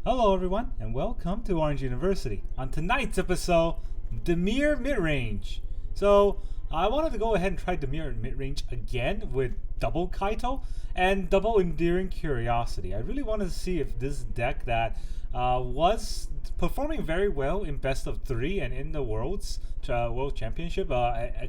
Hello everyone, and welcome to Orange University. On tonight's episode, Dimir Midrange. So, I wanted to go ahead and try Dimir Midrange again with double Kaito and double Endearing Curiosity. I really wanted to see if this deck that was performing very well in best of 3 and in the World Championship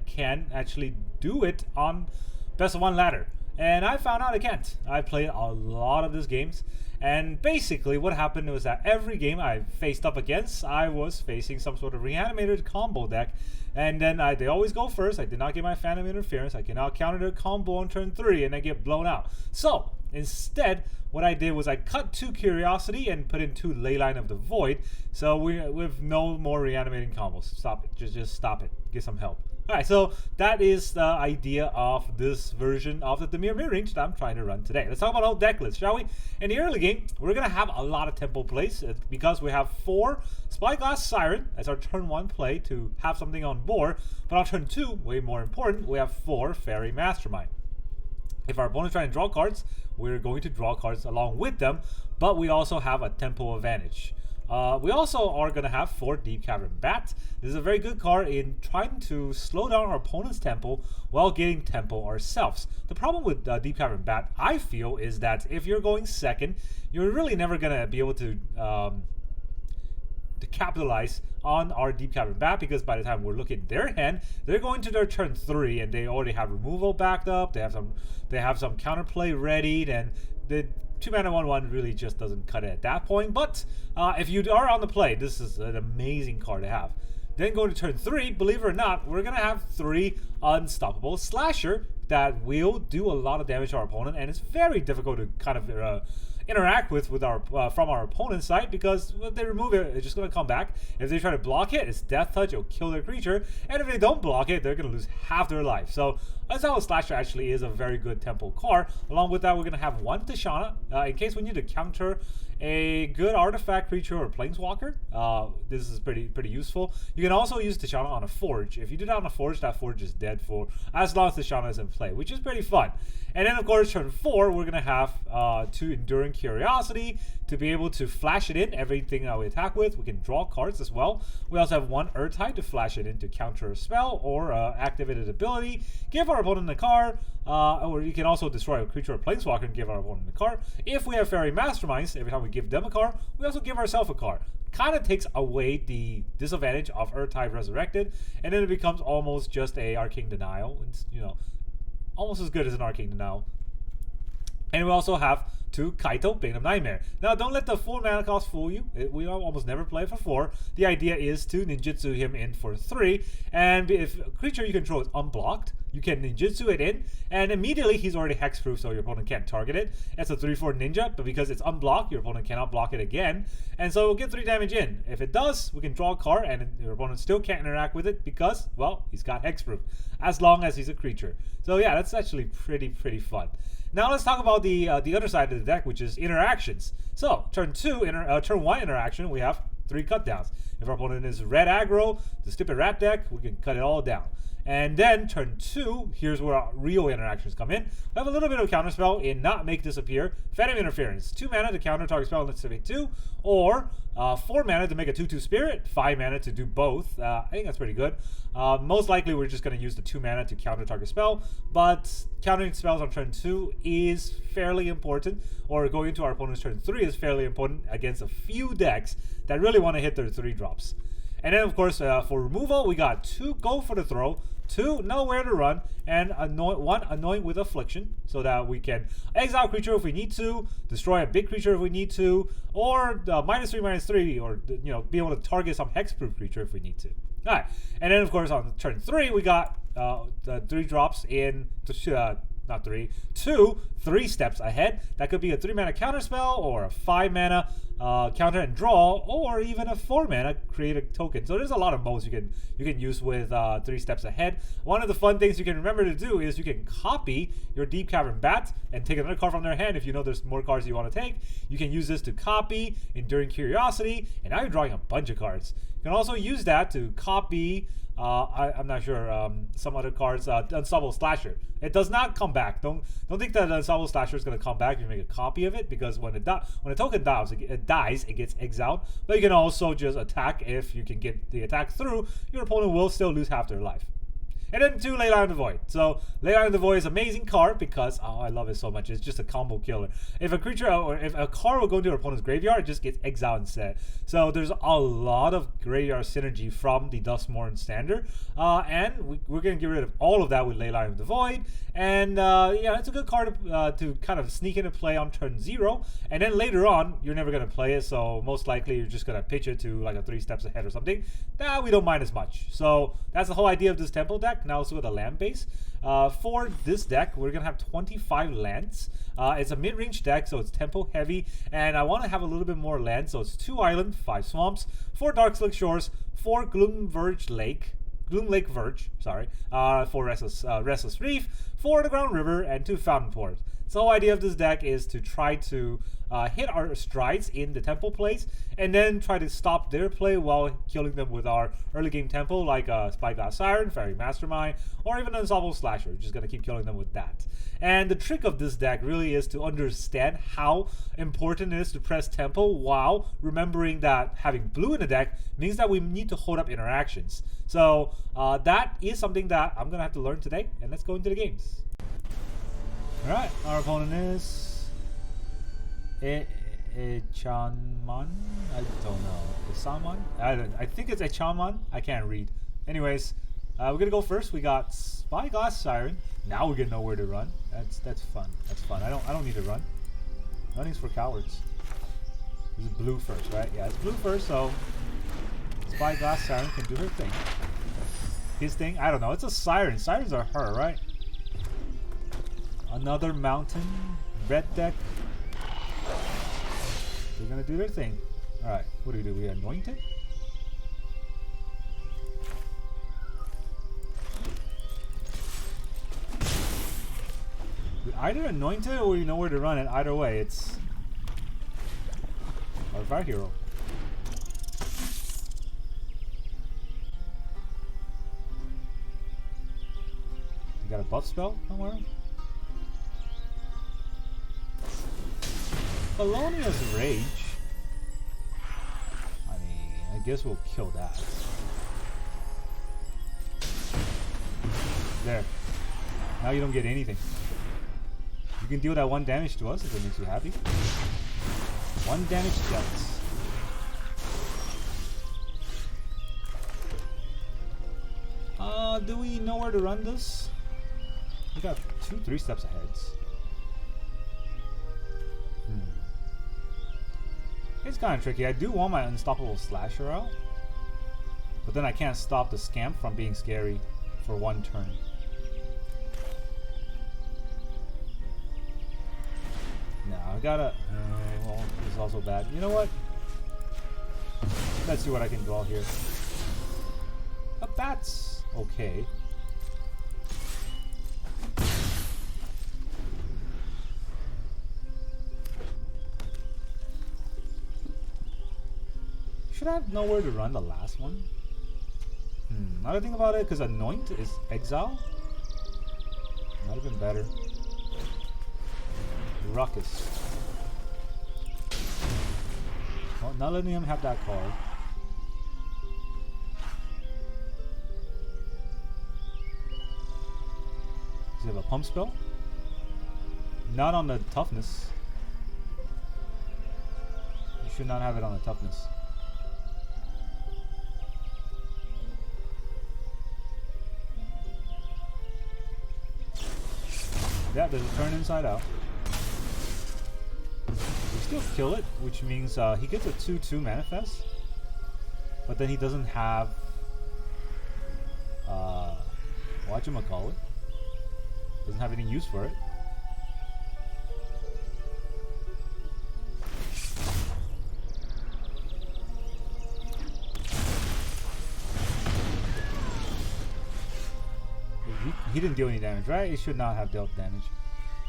can actually do it on best of 1 ladder. And I found out I can't. I played a lot of these games, and basically what happened was that every game I faced up against, I was facing some sort of reanimator combo deck, and then they always go first. I did not get my Phantom Interference. I cannot counter their combo on turn 3, and I get blown out. So instead, what I did was I cut 2 Curiosity and put in 2 Leyline of the Void, so with no more reanimating combos. Stop it. Just stop it. Get some help. Alright, so that is the idea of this version of the Dimir Midrange that I'm trying to run today. Let's talk about our deck list, shall we? In the early game, we're going to have a lot of tempo plays because we have 4 Spyglass Siren as our turn 1 play to have something on board. But on turn 2, way more important, we have 4 Faerie Mastermind. If our opponent's trying to draw cards, we're going to draw cards along with them, but we also have a tempo advantage. We also are going to have 4 Deep-Cavern Bat. This is a very good card in trying to slow down our opponent's tempo while getting tempo ourselves. The problem with Deep-Cavern Bat, I feel, is that if you're going second, you're really never going to be able to capitalize on our Deep-Cavern Bat, because by the time we're looking at their hand, they're going to their turn 3 and they already have removal backed up. They have some counterplay ready, and the 2-mana 1/1 really just doesn't cut it at that point. But if you are on the play, this is an amazing card to have. Then going to turn 3, believe it or not, we're going to have 3 Unstoppable Slasher that will do a lot of damage to our opponent, and it's very difficult to kind of interact with our from our opponent's side, because if they remove it, it's just going to come back. If they try to block it, it's Death Touch, it'll kill their creature, and if they don't block it, they're going to lose half their life. So Unstoppable Slasher actually is a very good tempo card. Along with that, we're going to have 1 Tishana in case we need to counter a good artifact creature or planeswalker. This is pretty useful. You can also use Tishana on a Forge. If you do that on a Forge, that Forge is dead for as long as Tishana is in play, which is pretty fun. And then of course turn 4, we're gonna have 2 Enduring Curiosity to be able to flash it in everything that we attack with. We can draw cards as well. We also have 1 Ertai to flash it in to counter a spell or activate an ability. Give our opponent a card, or you can also destroy a creature or planeswalker and give our opponent a card. If we have Faerie Masterminds, every time we give them a card, we also give ourselves a card. Kind of takes away the disadvantage of Ertai Resurrected, and then it becomes almost just a Arcane Denial. It's, you know, almost as good as an Arcane Denial. And we also have 2 Kaito, Bane of Nightmare. Now, don't let the 4 mana cost fool you. We almost never play for 4. The idea is to ninjutsu him in for 3, and if a creature you control is unblocked, you can ninjutsu it in, and immediately he's already hexproof, so your opponent can't target it. It's a 3/4 ninja, but because it's unblocked, your opponent cannot block it again, and so we'll get 3 damage in. If it does, we can draw a card, and your opponent still can't interact with it because, well, he's got hexproof, as long as he's a creature. So yeah, that's actually pretty fun. Now let's talk about the other side of the deck, which is interactions. So turn 1 interaction, we have 3 cut downs. If our opponent is red aggro, the stupid rat deck, we can cut it all down. And then turn 2, here's where our real interactions come in. We have a little bit of counterspell in Not Make Disappear. Phantom Interference, 2 mana to counter target spell and activate 2, or 4 mana to make a 2/2 spirit, 5 mana to do both. I think that's pretty good. Most likely we're just going to use the 2 mana to counter target spell, but countering spells on turn 2 is fairly important, or going into our opponent's turn 3 is fairly important against a few decks that really want to hit their 3 drops. And then of course for removal, we got 2 Go for the Throw, 2 Nowhere to Run, and 1 Anoint with Affliction, so that we can exile a creature if we need to, destroy a big creature if we need to, or -3/-3, or you know, be able to target some hexproof creature if we need to. Alright, and then of course on turn 3 we got the 3 drops in not 3, 2 3 steps ahead. That could be a 3 mana counter spell, or a 5 mana counter and draw, or even a 4 mana create a token. So there's a lot of modes you can use with 3 steps ahead. One of the fun things you can remember to do is you can copy your Deep-Cavern Bat and take another card from their hand if you know there's more cards you want to take. You can use this to copy Enduring Curiosity, and now you're drawing a bunch of cards. You can also use that to copy I'm not sure. Some other cards, Unstoppable Slasher. It does not come back. Don't think that Unstoppable Slasher is going to come back if you make a copy of it, because when a token dies, it gets exiled. But you can also just attack. If you can get the attack through, your opponent will still lose half their life. And then 2, Leyline of the Void. So Leyline of the Void is an amazing card because, oh, I love it so much. It's just a combo killer. If a creature or if a card will go into your opponent's graveyard, it just gets exiled instead. So there's a lot of graveyard synergy from the Duskmourn standard. And we're going to get rid of all of that with Leyline of the Void. And yeah, it's a good card to kind of sneak into play on turn 0. And then later on, you're never going to play it. So most likely you're just going to pitch it to like a 3 steps ahead or something. We don't mind as much. So that's the whole idea of this temple deck. Now also with a land base. For this deck, we're gonna have 25 lands. It's a mid-range deck, so it's tempo heavy, and I want to have a little bit more land, so it's 2 island, 5 swamps, 4 Darkslick Shores, 4 Gloomlake Verge, sorry, 4 Restless Reef, 4 the Ground River, and 2 Fountainport. So the whole idea of this deck is to try to hit our strides in the tempo plays, and then try to stop their play while killing them with our early game tempo, like Spyglass Siren, Faerie Mastermind, or even Unstoppable Slasher. We're just going to keep killing them with that. And the trick of this deck really is to understand how important it is to press tempo while remembering that having blue in the deck means that we need to hold up interactions. So that is something that I'm going to have to learn today, and let's go into the games. Alright, our opponent is Echanman? I don't know. Esaman? I think it's Echanman. I can't read. Anyways, we're gonna go first. We got Spyglass Siren. Now we're gonna know where to run. That's fun. That's fun. I don't need to run. Running's for cowards. This is blue first, right? Yeah, it's blue first, so Spyglass Siren can do her thing. His thing? I don't know. It's a siren. Sirens are her, right? Another mountain, red deck. They're gonna do their thing. Alright, what do? We anoint it? We either anoint it or we know where to run it. Either way, it's our hero. You got a buff spell somewhere? Felonious Rage. I mean, I guess we'll kill that. There. Now you don't get anything. You can deal that 1 damage to us if it makes you happy. 1 damage dealt. Do we know where to run this? We got 2, 3 steps ahead. It's kind of tricky. I do want my Unstoppable Slasher out, but then I can't stop the Scamp from being scary for 1 turn. No, I gotta... well, this is also bad. You know what? Let's see what I can draw here. A bat's okay. Should I know where to run the last one? Now that I think about it, because Anoint is exile. Might have been better. Ruckus. Well, not letting him have that card. Does he have a pump spell? Not on the toughness. You should not have it on the toughness. Yeah, there's a turn inside out. We still kill it, which means he gets a 2/2 manifest. But then he doesn't have whatchamacallit. Doesn't have any use for it. He didn't deal any damage, right? He should not have dealt damage.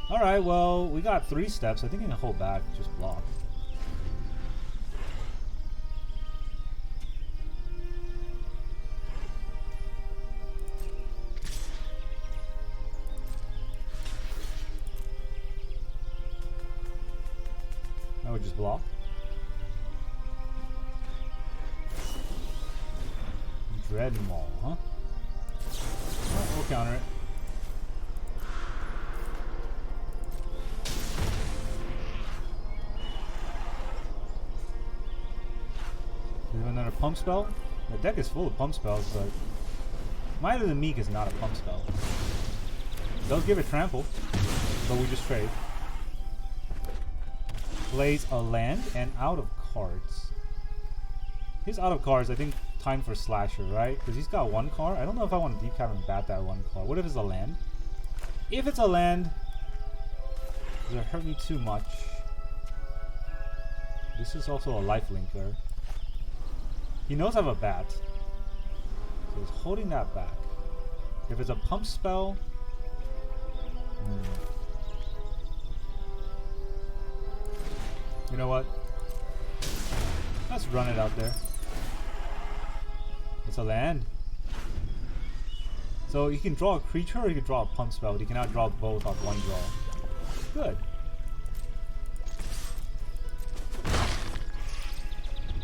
Alright, well, we got 3 steps. I think he can hold back, just block. just block. Dread Maul, huh? Oh, we'll counter it. Do we have another pump spell? The deck is full of pump spells, but Might of the Meek is not a pump spell. It does give it trample, but we just trade. Plays a land and out of cards. He's out of cards, I think time for Slasher, right? Because he's got one card. I don't know if I want to Deep-Cavern Bat that one card. What if it's a land? If it's a land, does it hurt me too much? This is also a life linker. He knows I have a bat. So he's holding that back. If it's a pump spell... You know what? Let's run it out there. It's a land. So he can draw a creature or he can draw a pump spell, but he cannot draw both off one draw. Good.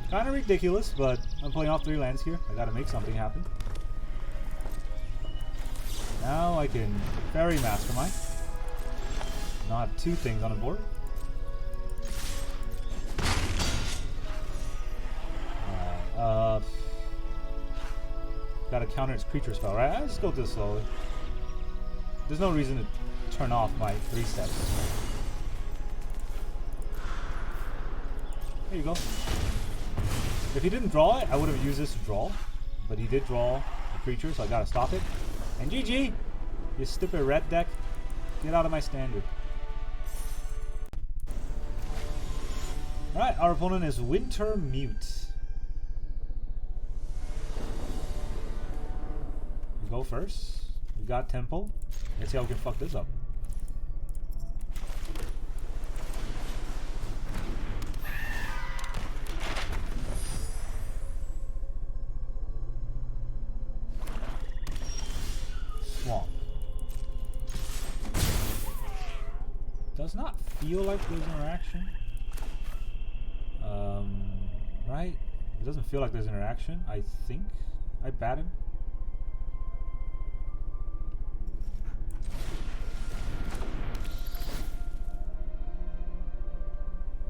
Kind of ridiculous, but I'm playing off 3 lands here. I gotta make something happen. Now I can Faerie Mastermind. Not 2 things on the board. Gotta counter its creature spell, right? I just go this slowly. There's no reason to turn off my 3 steps. There you go. If he didn't draw it, I would have used this to draw. But he did draw a creature, so I gotta stop it. And GG! You stupid red deck. Get out of my standard. Alright, our opponent is Winter Mute. We go first. We got Temple. Let's see how we can fuck this up. Swamp. Does not feel like there's interaction. Right? It doesn't feel like there's interaction, I think. I bat him.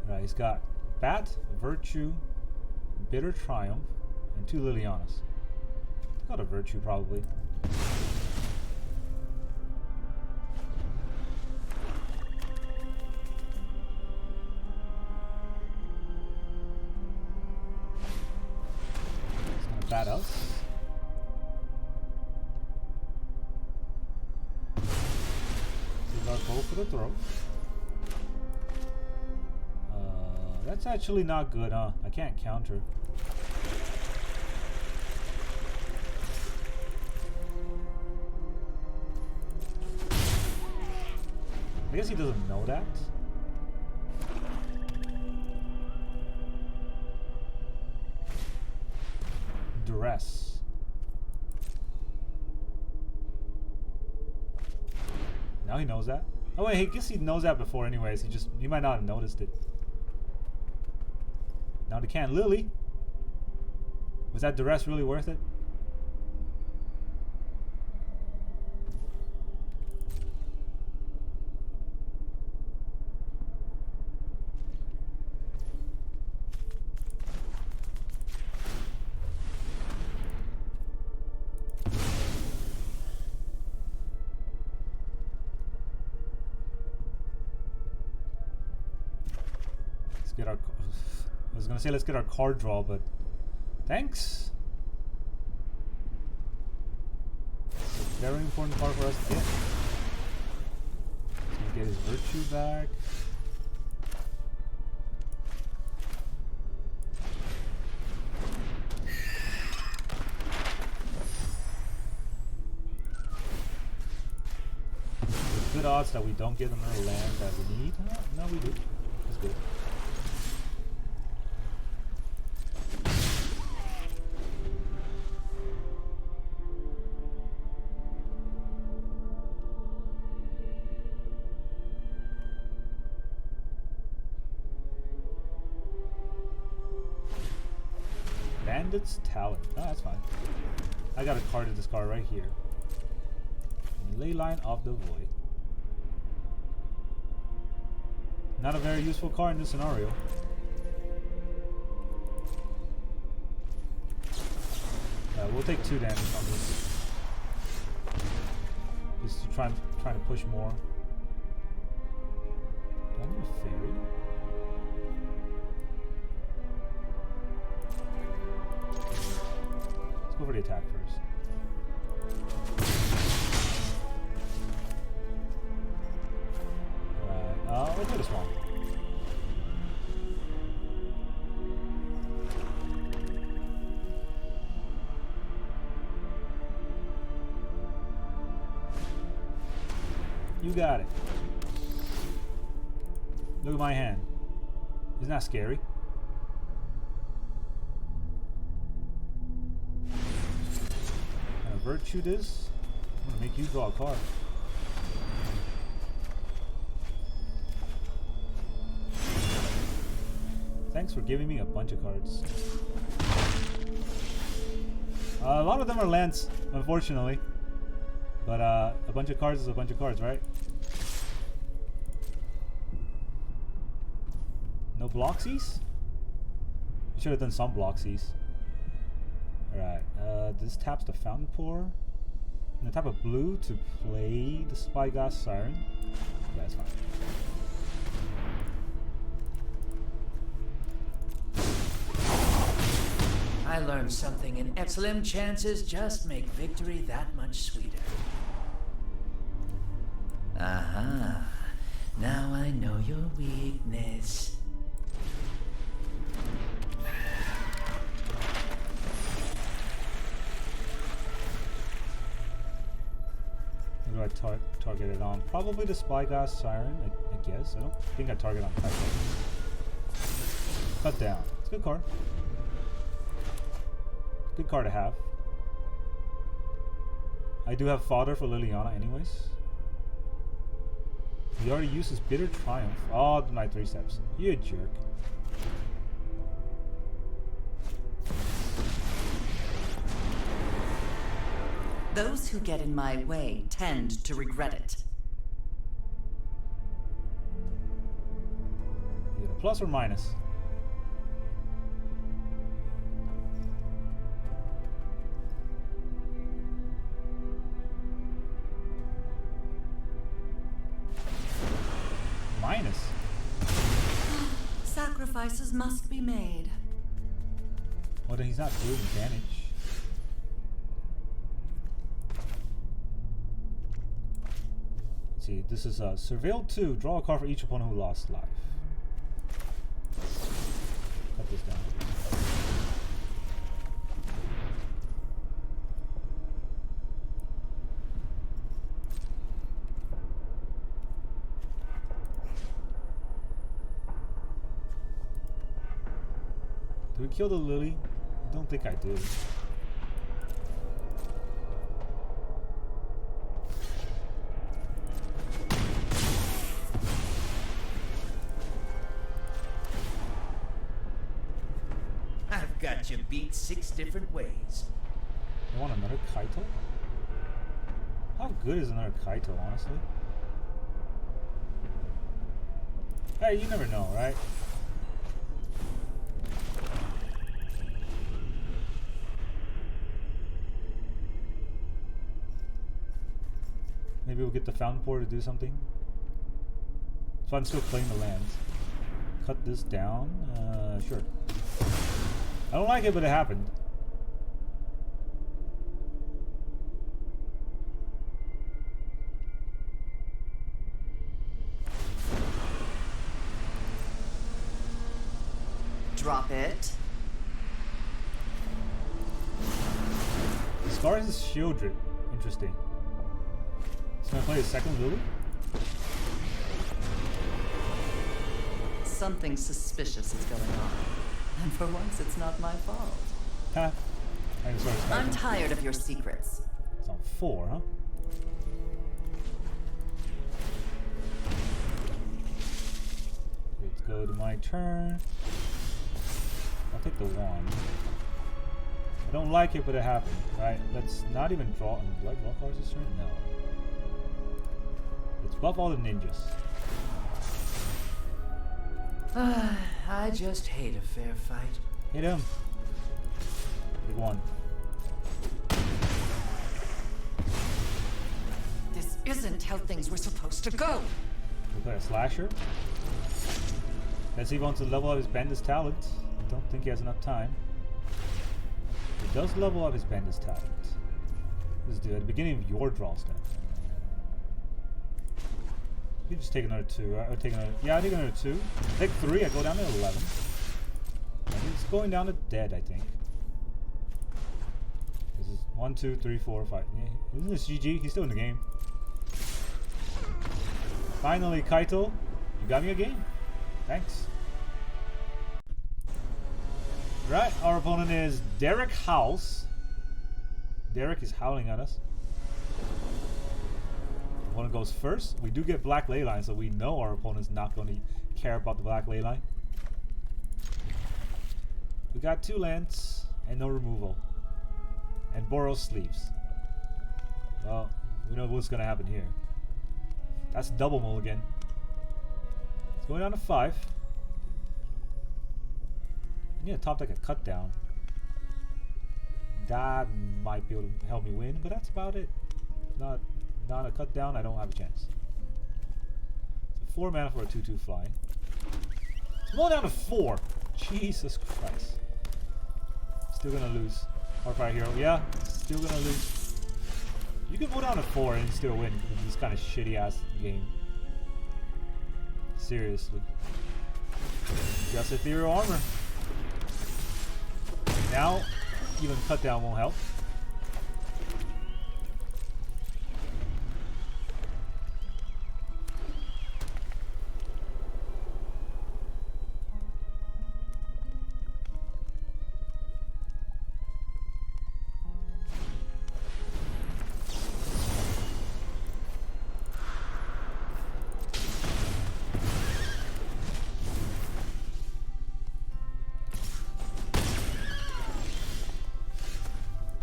Right, he's got Bat, Virtue, Bitter Triumph, and 2 Lilianas. He's got a Virtue probably. Bat us. He's our bow for the throw. That's actually not good, huh? I can't counter. I guess he doesn't know that. Duress. Now he knows that. Oh wait, I guess he knows that before anyways. He might not have noticed it. Now they can't Lily. Was that Duress really worth it? Get our, I was gonna say let's get our card draw, but thanks. It's a very important card for us to get. Let's get his Virtue back. There's good odds that we don't get another land that we need. No, we do. That's good. Bandit's Talent. Oh, that's fine. I got a card to discard right here. Leyline of the Void. Not a very useful card in this scenario. We'll take 2 damage on this. Just to trying to push more. Do I need a fairy? Let's go for the attack first. Alright, we'll do this one. You got it. Look at my hand. Isn't that scary? Virtue this. I'm gonna make you draw a card. Thanks for giving me a bunch of cards. A lot of them are lands, unfortunately. But a bunch of cards is a bunch of cards, right? No Bloxies? You should have done some Bloxies. Alright, this taps the Fountainport. And I tap a blue to play the Spyglass Siren. Yeah, that's fine. I learned something in excellent chances just make victory that much sweeter. Aha. Now I know your weakness. What do I target it on? Probably the Spyglass Siren, I guess. I don't think I target on Kaito. Cut down. It's a good card. Good card to have. I do have fodder for Liliana anyways. He already used his Bitter Triumph. Oh, my 3 steps. You jerk. Those who get in my way tend to regret it. You get a plus or minus? Minus. Sacrifices must be made. Well, then he's not doing damage. Let's see, this is Surveil 2. Draw a card for each opponent who lost life. Cut this down. Do we kill the Lily? I don't think I do. I've got you beat 6 different ways. I want another Kaito? How good is another Kaito, honestly? Hey, you never know, right? Maybe we'll get the Fountainport to do something. So I'm still playing the lands. Cut this down. Sure. I don't like it, but it happened. Drop it. Scars is Shieldred. Interesting. So I play a second Lily? Something suspicious is going on. And for once, it's not my fault. Ha! I'm tired of your secrets. It's on 4, huh? Let's go to my turn. I'll take the 1. I don't like it, but it happened. Right, let's not even draw. Do I draw cards this turn? No. Let's buff all the ninjas. I just hate a fair fight. Hit him. Big one. This isn't how things were supposed to go. We play a slasher. Let's see if he wants to level up his Bandit's talent. I don't think he has enough time. He does level up his Bandit's talent. This is at the beginning of your draw step. You just take another 2. I take another. Yeah, I take another 2. Take 3. I go down to 11. And it's going down to dead, I think. This is 1, 2, 3, 4, 5. Yeah, isn't this GG? He's still in the game. Finally, Kaito, you got me a game. Thanks. Right, our opponent is Derek House. Derek is howling at us. Opponent goes first. We do get black Leyline, so we know our opponent's not going to care about the black Leyline. We got 2 lands and no removal. And Boros sleeves. Well, we know what's going to happen here. That's double mulligan. It's going down to 5. I need to top deck a cut down. That might be able to help me win, but that's about it. Not a cut down, I don't have a chance. So 4 mana for a 2/2 fly. It's going down to 4. Jesus Christ. Still gonna lose. Hardfire Hero, yeah, still gonna lose. You can go down to 4 and still win in this kind of shitty ass game. Seriously. Just ethereal armor. Now, even cut down won't help.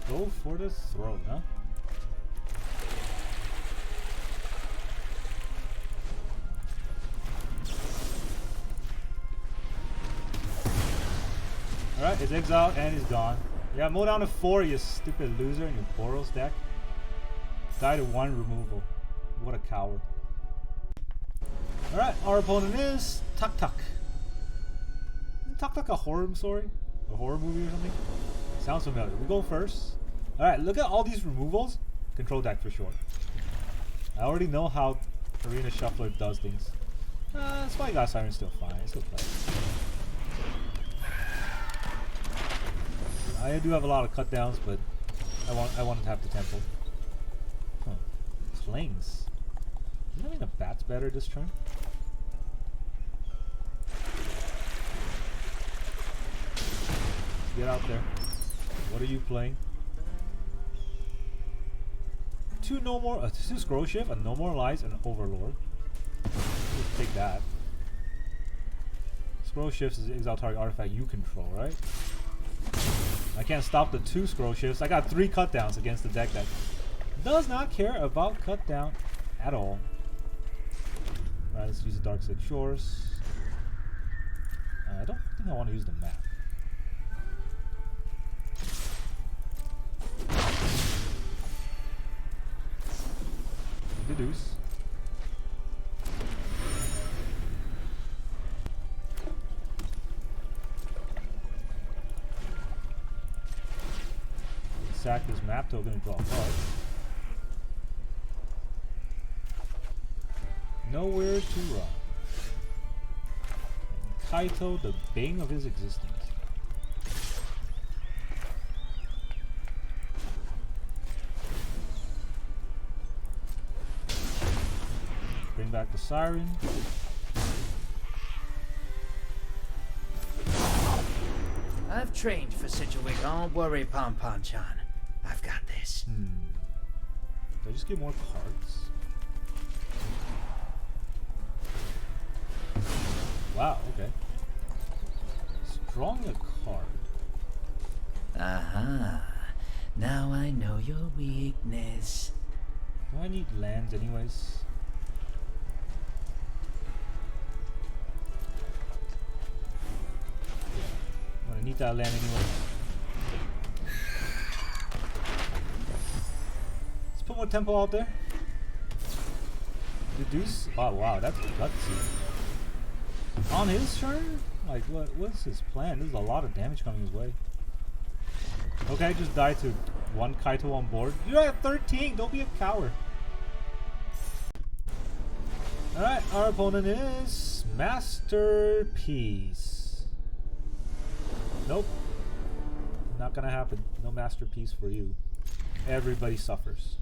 Go for the throw, huh? Alright, it's exiled and he's gone. Yeah, move down to 4, you stupid loser, in your Boros deck. Die to 1 removal. What a coward. Alright, our opponent is Tuk Tuk. Isn't Tuk Tuk a horror story? A horror movie or something? Sounds familiar. We go first. Alright, look at all these removals. Control deck for sure. I already know how Arena Shuffler does things. Spy God Siren's still fine. I still play. I do have a lot of cut downs, but I want to have the tempo. Huh. Clings. Does that mean the bat's better this turn? Let's get out there. What are you playing? 2 no more, 2 scroll shift, a no more lies, and an overlord. Let's take that. Scroll shifts is exile target artifact you control, right? I can't stop the 2 scroll shifts. I got 3 cut downs against the deck that does not care about cut down at all. Alright, let's use the Darkslick Shores. I don't think I want to use the map. Deduce. Sack this map token and draw a card. Nowhere to run. And Kaito, the bane of his existence. Bring back the Siren. I've trained for such a week. Don't worry, Pom-Pom-chan. I've got this. Did I just get more cards? Wow, okay. It's drawing a card. Aha. Now I know your weakness. Do I need lands anyways? I'm gonna need that land anyway. Let's put more tempo out there. Reduce. Oh wow, that's gutsy. On his turn? Like what's his plan? There's a lot of damage coming his way. Okay, just die to one Kaito on board. You're at 13, don't be a coward. Alright, our opponent is Masterpiece. Nope. Not gonna happen. No Masterpiece for you. Everybody suffers.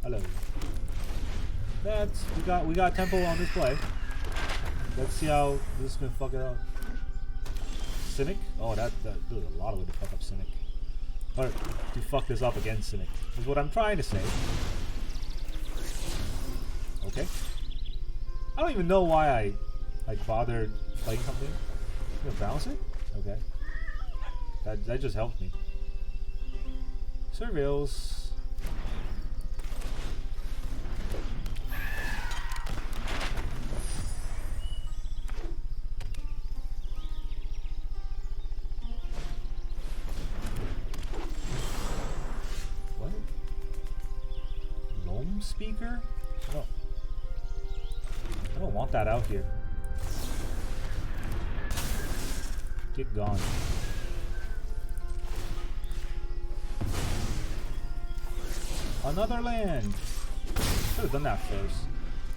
Hello. That's we got tempo on this play. Let's see how this can fuck it up. Cynic? Oh, there's a lot of way to fuck up Cynic. Or to fuck this up against Cynic is what I'm trying to say. Okay. I don't even know why I like bothered playing something. I'm gonna bounce it? Okay. That just helped me. Surveils. Speaker? I don't want that out here. Get gone. Another land! Should have done that first.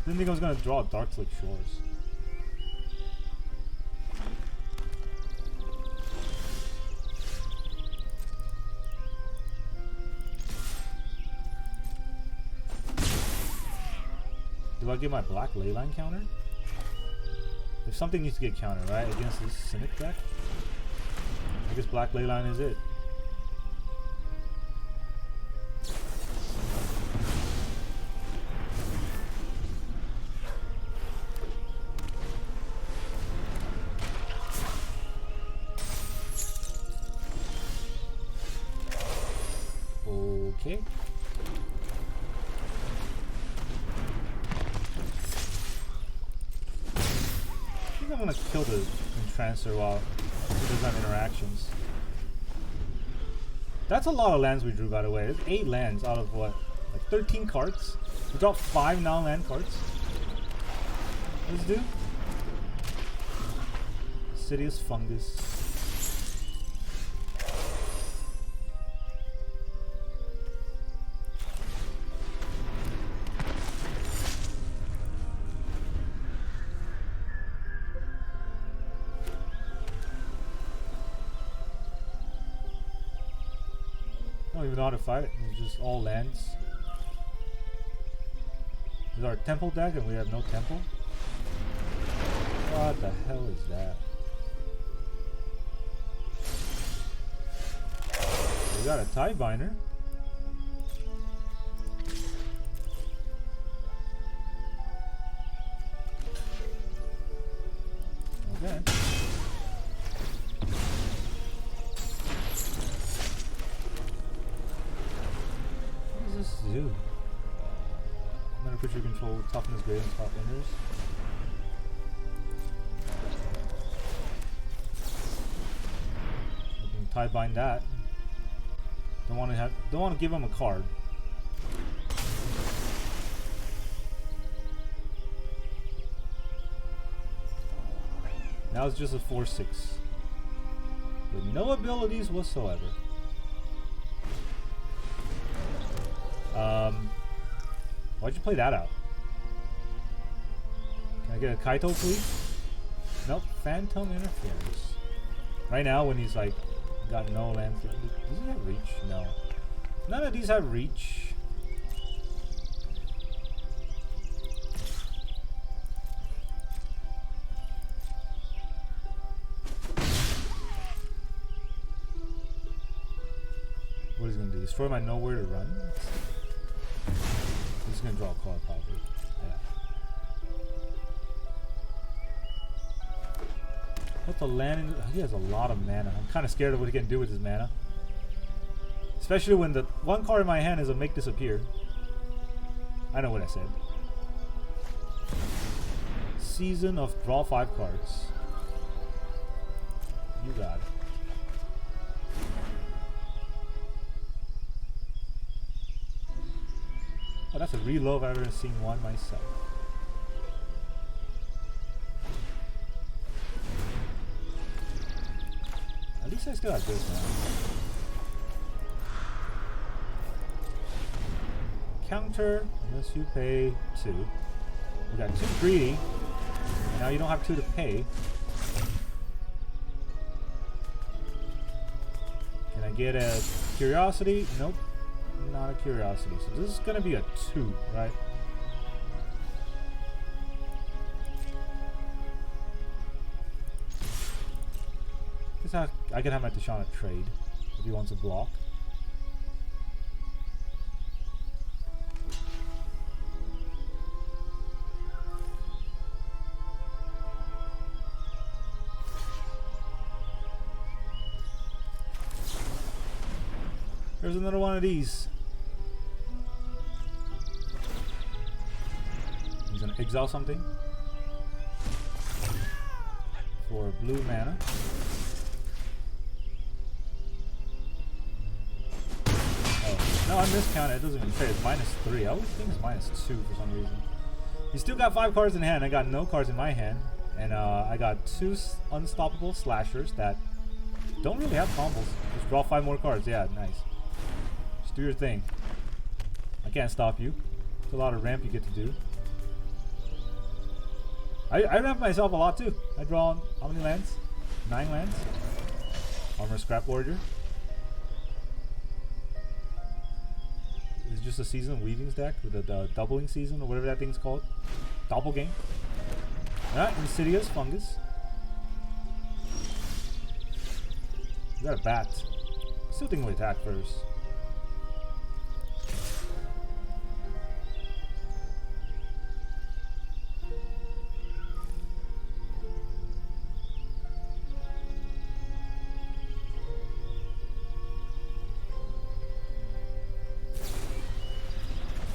Didn't think I was gonna draw Darkslick Shores. Do I get my black Leyline counter? If something needs to get countered, right? Against this Cynic deck? I guess black Leyline is it. Okay. I'm gonna kill the Entrancer while he doesn't have interactions. That's a lot of lands we drew, by the way. There's 8 lands out of what? Like 13 cards? We dropped 5 non-land cards. Let's do Insidious Fungus. I don't even know how to fight it. It's just all lands. This is our temple deck and we have no temple? What the hell is that? We got a Tiebinder. Okay. Do. Mana creature control, toughness greater than top enders. I can tie bind that. Don't want to give him a card. Now it's just a 4/6 with no abilities whatsoever. Why'd you play that out? Can I get a Kaito, please? Nope. Phantom Interference. Right now, when he's like got no land. Does he have reach? No. None of these have reach. What is he gonna do? Destroy my nowhere to run? He's gonna draw a card probably. Yeah. What's the land? He has a lot of mana. I'm kind of scared of what he can do with his mana. Especially when the one card in my hand is a make disappear. I know what I said. Season of draw 5 cards. You got it. Oh, that's a reload if I've ever seen one myself. At least I still have this now. Counter, unless you pay 2. You got 2 greedy. And now you don't have 2 to pay. Can I get a curiosity? Nope. Not a curiosity. So this is gonna be a 2, right? I can have my Tashana trade if he wants a block. There's another one of these. He's gonna exile something for blue mana. No, I miscounted. It doesn't even say it's -3. I always think it's -2 for some reason. You still got 5 cards in hand. I got no cards in my hand. And I got 2 unstoppable slashers that don't really have combos. Just draw 5 more cards. Yeah, nice. Just do your thing. I can't stop you. It's a lot of ramp you get to do. I ramp myself a lot too. I draw how many lands? 9 lands. Armor Scrap Warrior. It's just a season weavings deck with the doubling season or whatever that thing's called. Doppelgang. Alright, Insidious Fungus. We got a bat. Still think we attack first.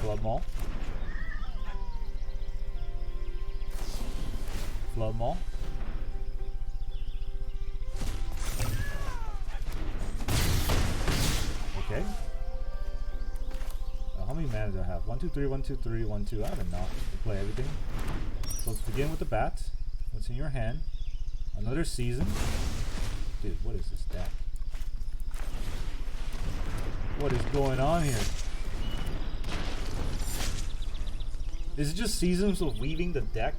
Flood Maul. Flood Maul. Okay. How many mana do I have? 1, 2, 3, 1, 2, 3, 1, 2. I have enough to play everything. So let's begin with the bat. What's in your hand? Another season. Dude, what is this deck? What is going on here? Is it just seasons of weaving the deck?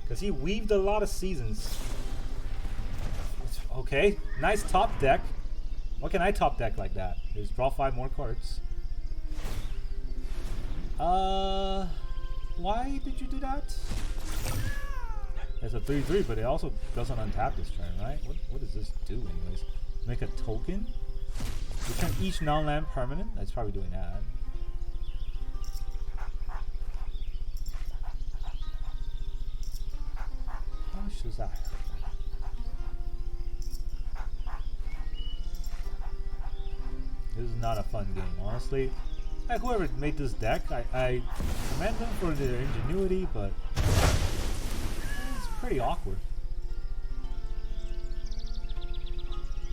Because he weaved a lot of seasons. Okay, nice top deck. What can I top deck like that? Just draw 5 more cards. Why did you do that? It's a 3/3, but it also doesn't untap this turn, right? What does this do anyways? Make a token? Return each non-land permanent? That's probably doing that. How much does that hurt? This is not a fun game, honestly. Like, whoever made this deck, I commend them for their ingenuity, but it's pretty awkward.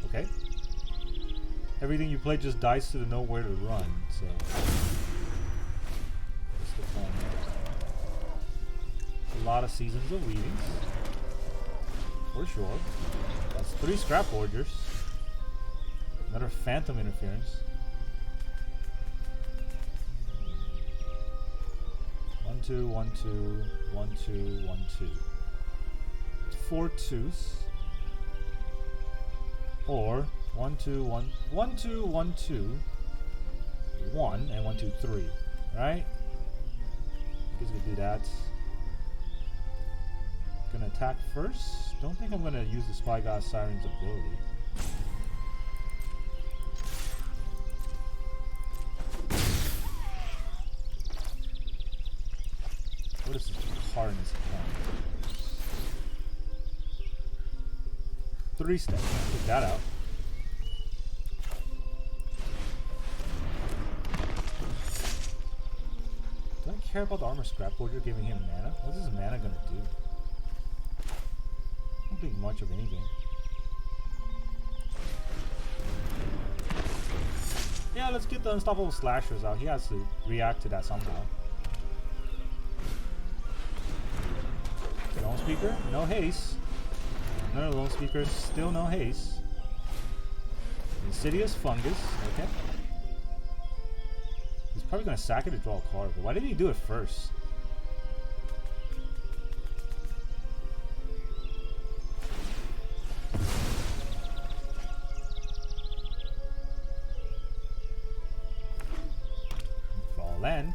Okay. Everything you play just dies to know where to run, so what's the fun? A lot of seasons of weavings. For sure. That's 3 Scrap Forgers. Another Phantom Interference. 1, 2, 1, 2, 1, 2, 1, 2. 4 2s. Or 1, 2, 1, 1, 2, 1, 2, 1, and 1, 2, 3. Right? I guess we could do that. Gonna attack first. Don't think I'm gonna use the Spy God Siren's ability. What is this card in this account? 3 steps. Take that out. Do I care about the armor scrap board? You're giving him mana? What's his mana gonna do? I don't think much of anything. Yeah, let's get the Unstoppable Slashers out. He has to react to that somehow. Lone Speaker, no haste. Another Lone Speaker, still no haste. Insidious Fungus, okay. He's probably gonna sack it to draw a card, but why didn't he do it first? Draw a land.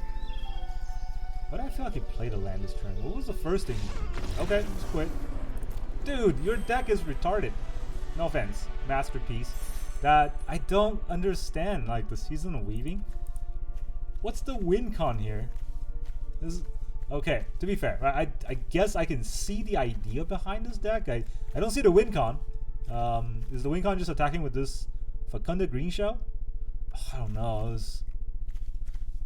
But I feel like he played a land this turn. What was the first thing? Okay, let's quit. Dude, your deck is retarded. No offense, masterpiece. That I don't understand. Like the Season of Weaving. What's the win con here? This, okay, to be fair, I guess I can see the idea behind this deck. I don't see the win con. Is the win con just attacking with this Fecunda Green Shell? I don't know.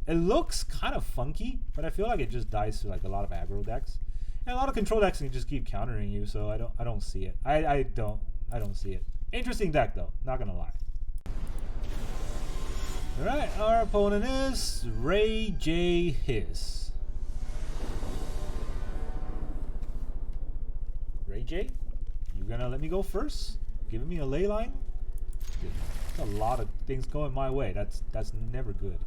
It looks kind of funky, but I feel like it just dies to like a lot of aggro decks. And a lot of control decks can just keep countering you, so I don't see it. I don't see it. Interesting deck though, not gonna lie. Alright, our opponent is Ray J. Hiss. Ray J, you gonna let me go first? Giving me a Leyline? There's a lot of things going my way. That's never good.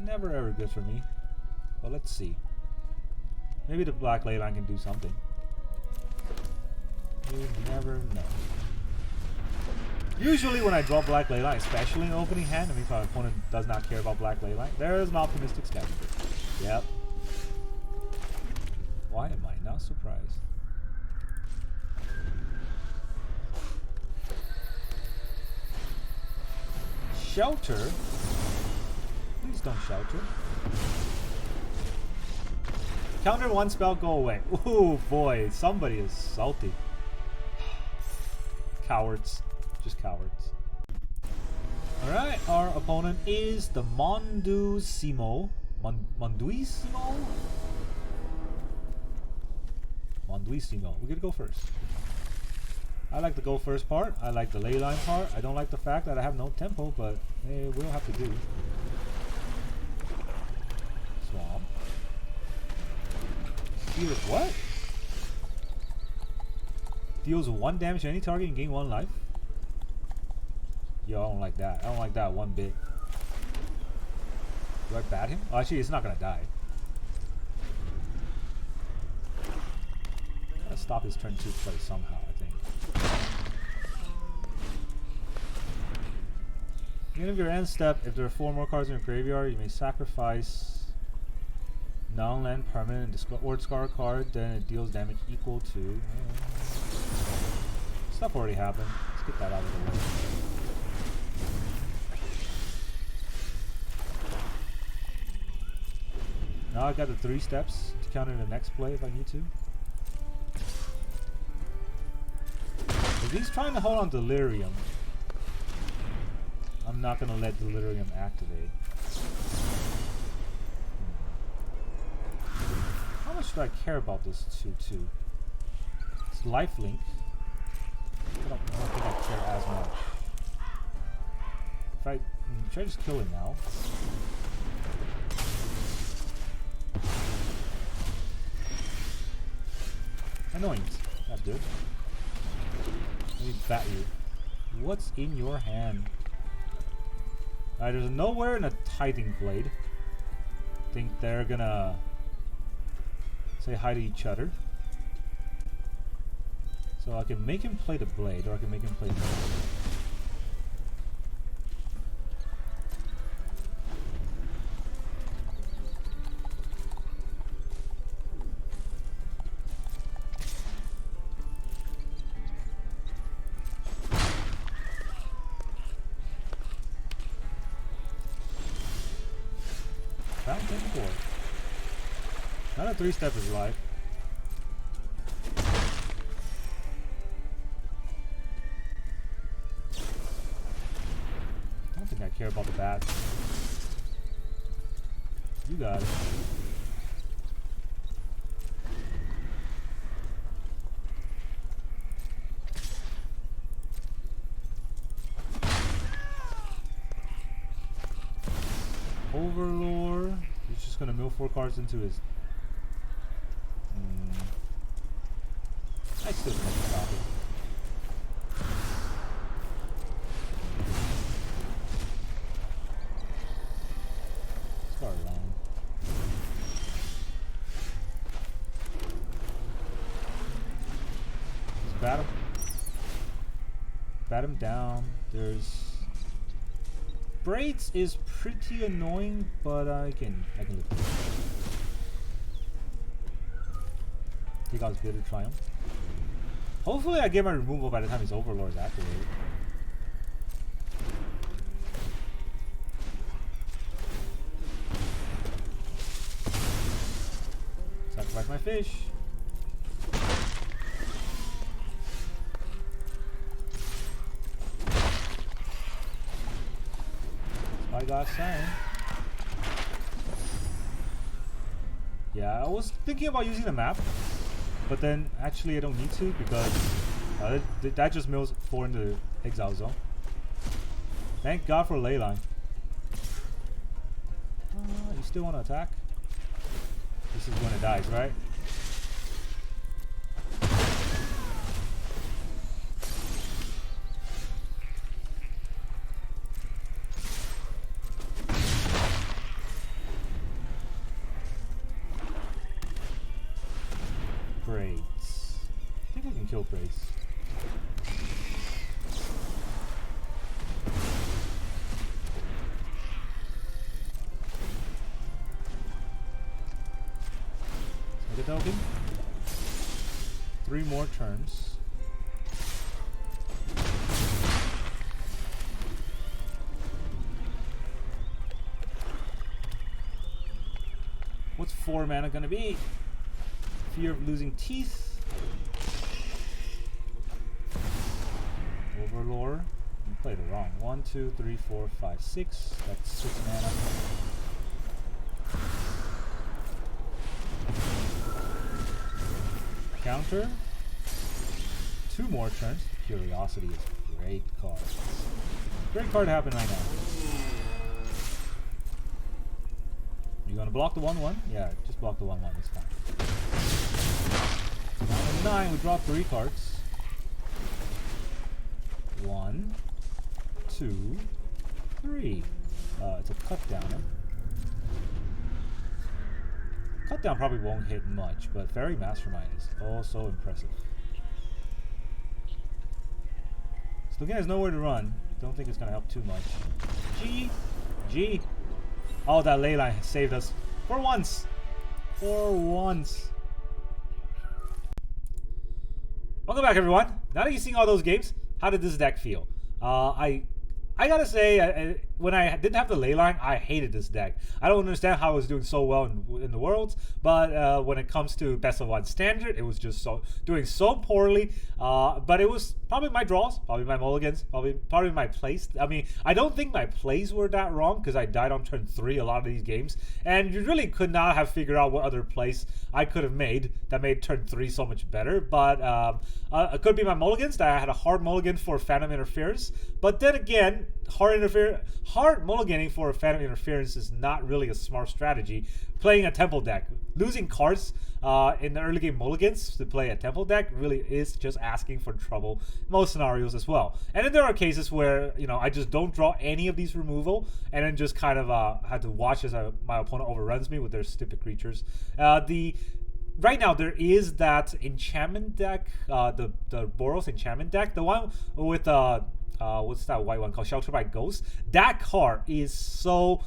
Never ever good for me. Well, let's see. Maybe the black Leyline can do something. You never know. Usually when I draw black Leyline, especially in the opening hand, I mean if my opponent does not care about black Leyline, there's an optimistic scavenger. Yep. Why am I not surprised? Shelter? Please don't shelter. Counter 1 spell, go away. Ooh boy, somebody is salty. Cowards. Just cowards. Alright, our opponent is the Monduissimo. Monduissimo? Monduissimo. We're gonna go first. I like the go first part. I like the Leyline part. I don't like the fact that I have no tempo, but it will have to do. Swamp. Deals what? Deals 1 damage to any target and gain 1 life? Yo, I don't like that. I don't like that one bit. Do I bat him? Oh, actually, it's not gonna die. Gotta stop his turn 2 play somehow, I think. At the end of your end step, if there are 4 more cards in your graveyard, you may sacrifice non-land permanent or discard a card, then it deals damage equal to... Stuff already happened. Let's get that out of the way. Now I got the 3 steps to counter the next play if I need to. If he's trying to hold on Delirium, I'm not going to let Delirium activate. How much do I care about this 2-2? It's lifelink. I don't think I care as much. Should I just kill it now? Anoint. That's good. Let me bat you. What's in your hand? Alright, there's nowhere in a Tithing Blade. Think they're gonna say hi to each other. So I can make him play the blade, or I can make him play the blade. Fountainport. Not a 3-step is life. care about the bat. You got it. Overlord. He's just gonna mill 4 cards into his. I still think I stop it. Start long. Let's bat him. Bat him down. There's. Braids is pretty annoying, but I can live with it. Take out his Bitter Triumph. Hopefully I get my removal by the time his Overlord is activated. Sacrifice my fish. I got saying. Yeah, I was thinking about using the map, but then actually I don't need to because that just mills 4 into the exile zone. Thank God for Leyline. You still want to attack? This is when it dies, right? Braids. I think I can kill Braids. Make a token. 3 more turns. What's 4 mana gonna be? Fear of losing teeth. Overlord. You played it wrong. 1, 2, 3, 4, 5, 6. That's 6 mana. Counter. 2 more turns. Curiosity is a great card. Great card to happen right now. You gonna block the 1/1? Yeah, just block the 1/1 this time. 9, we draw 3 cards. 1, 2, 3. It's a cut down. Cut down probably won't hit much, but Faerie Mastermind is also impressive. Slogan has nowhere to run. Don't think it's gonna help too much. G. Oh, that Leyline saved us for once. For once. Welcome back, everyone. Now that you've seen all those games, how did this deck feel? I gotta say, when I didn't have the Leyline, I hated this deck. I don't understand how it was doing so well in the Worlds, but when it comes to Best of 1 Standard, it was just doing so poorly. But it was probably my draws, probably my mulligans, probably my plays. I mean, I don't think my plays were that wrong because I died on turn 3 a lot of these games, and you really could not have figured out what other plays I could have made that made turn 3 so much better. But it could be my mulligans that I had a hard mulligan for Phantom Interference, but then again, hard mulliganing for a Phantom Interference is not really a smart strategy. Playing a Temple deck, losing cards in the early game mulligans to play a Temple deck really is just asking for trouble in most scenarios as well. And then there are cases where, you know, I just don't draw any of these removal and then just kind of had to watch as my opponent overruns me with their stupid creatures. Right now, there is that enchantment deck, the Boros enchantment deck, the one with what's that white one called? Shelter by Ghost. That card is so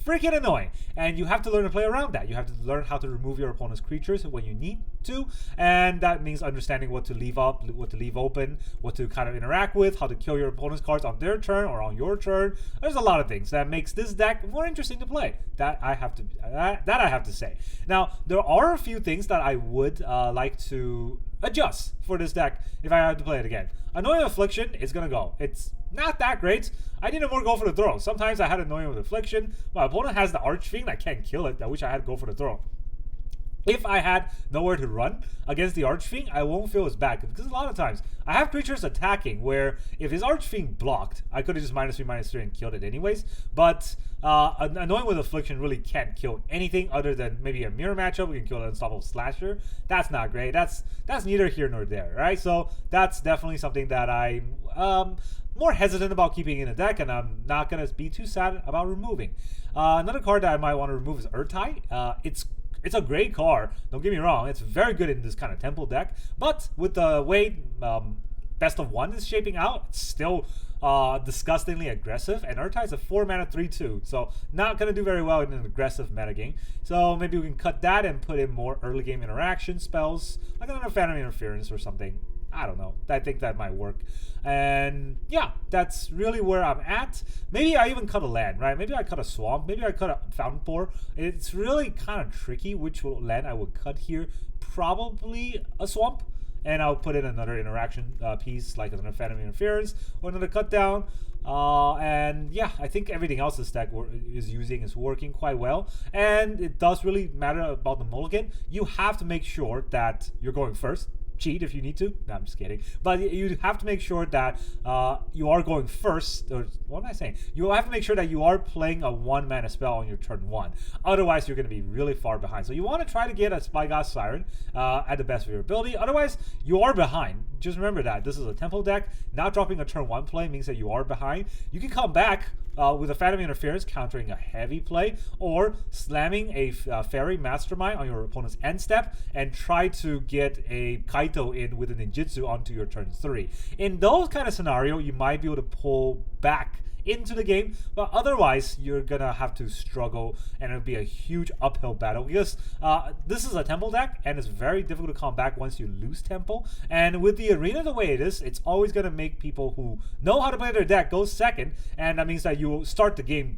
freaking annoying, and you have to learn to play around that. You have to learn how to remove your opponent's creatures when you need to, and that means understanding what to leave up, what to leave open, what to kind of interact with, how to kill your opponent's cards on their turn or on your turn. There's a lot of things that makes this deck more interesting to play. That I have to say. Now, there are a few things that I would like to adjust for this deck if I had to play it again. Anoint Affliction is gonna go. It's not that great. I didn't more go for the throw. Sometimes I had Anoint with Affliction. My opponent has the Archfiend. I can't kill it. I wish I had to go for the throw. If I had nowhere to run against the Archfiend, I won't feel as bad. Because a lot of times, I have creatures attacking where if his Archfiend blocked, I could have just -3/-3 and killed it anyways. But Anoint with Affliction really can't kill anything other than maybe a mirror matchup. We can kill an Unstoppable Slasher. That's not great. That's neither here nor there, right? So that's definitely something that I'm more hesitant about keeping in a deck, and I'm not going to be too sad about removing. Another card that I might want to remove is Ertai. It's a great card, don't get me wrong. It's very good in this kind of temple deck, but with the way best of one is shaping out, it's still disgustingly aggressive, and Ertai is a 4-mana 3/2, so not going to do very well in an aggressive metagame. So maybe we can cut that and put in more early game interaction spells, like another Phantom Interference or something. I don't know. I think that might work. And yeah, that's really where I'm at. Maybe I even cut a land, right? Maybe I cut a swamp. Maybe I cut a Fountainport. It's really kind of tricky which land I would cut here. Probably a swamp. And I'll put in another interaction piece, like another Phantom Interference or another cut down. And yeah, I think everything else this deck is using is working quite well. And it does really matter about the mulligan. You have to make sure that you're going first. Cheat if you need to. No, I'm just kidding. But you have to make sure that you are going first. Or what am I saying? You have to make sure that you are playing a 1-mana spell on your turn 1. Otherwise, you're going to be really far behind. So you want to try to get a Spy God Siren at the best of your ability. Otherwise, you are behind. Just remember that. This is a temple deck. Not dropping a turn 1 play means that you are behind. You can come back with a Phantom Interference countering a heavy play, or slamming a Faerie Mastermind on your opponent's end step and try to get a Kaito in with a ninjutsu onto your turn 3. In those kind of scenario, you might be able to pull back into the game, but otherwise you're gonna have to struggle, and it'll be a huge uphill battle because this is a temple deck and it's very difficult to come back once you lose temple. And with the arena the way it is, it's always gonna make people who know how to play their deck go second, and that means that you will start the game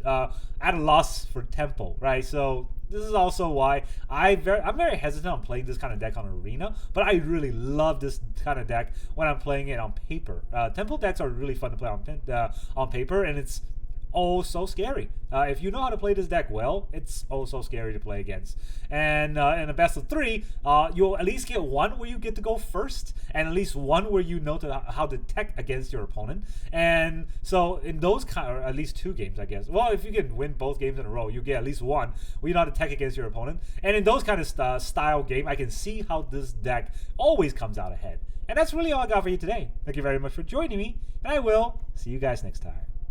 at a loss for temple, right? So this is also why I'm very hesitant on playing this kind of deck on arena, but I really love this kind of deck when I'm playing it on paper. Temple decks are really fun to play on paper, and it's oh so scary. If you know how to play this deck well, it's oh so scary to play against. And in a best of 3, you'll at least get one where you get to go first, and at least one where you know how to tech against your opponent. And so in those or at least 2 games, I guess. Well, if you can win both games in a row, you get at least one where you know how to tech against your opponent. And in those kind of style game, I can see how this deck always comes out ahead. And that's really all I got for you today. Thank you very much for joining me, and I will see you guys next time.